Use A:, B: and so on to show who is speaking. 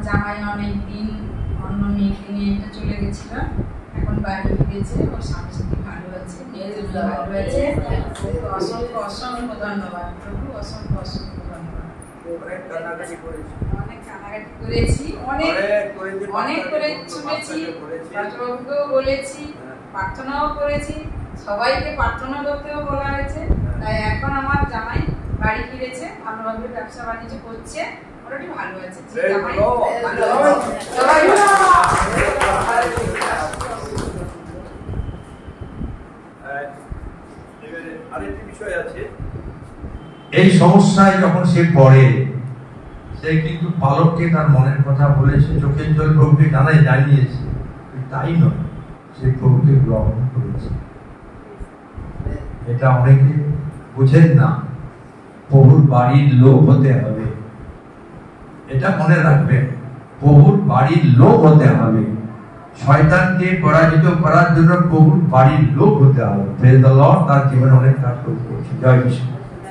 A: জামাই অনেকদিন অন্য মেয়েকে নিয়ে এটা চলে গেছিল, এখন বাড়ি ফিরেছে, ওর স্বামী সাথে ভালো আছে, ভালো আছে। অসংখ্য অসংখ্য ধন্যবাদ প্রভু, অসংখ্য অসংখ্য ধন্যবাদ।
B: অনেক কান্নাকাটি করেছি,
A: অনেক কান্নাকাটি করেছি, অনেক করে ছুটেছি, ডাক্তারবাবুকেও বলেছি, প্রার্থনাও করেছি, সবাইকে প্রার্থনা করতেও বলা হয়েছে। তাই এখন আমার জামাই বাড়ি ফিরেছে, ভালোভাবে ব্যবসা বাণিজ্য করছে, মোটামুটি ভালো আছে। জামাই
B: আরেকটি বিষয় আছে,
C: এই সমস্যায় যখন সে পড়ে, সে কিন্তু পালককে তার মনের কথা বলেছে, চোখের জল প্রভুকে জানিয়েছে। তাই নয়, সে প্রভুকে গ্রহণ করেছে। এটা অনেকে বুঝেন না, প্রভুর বাড়ির লোক হতে হবে, এটা মনে রাখবেন। প্রভুর বাড়ির লোক হতে হবে, শয়তানকে পরাজিত করার জন্য প্রভুর বাড়ির লোক হতে হবে। Praise the Lord. তার জীবনে অনেক কাজ করছে। জয় কৃষ্ণ।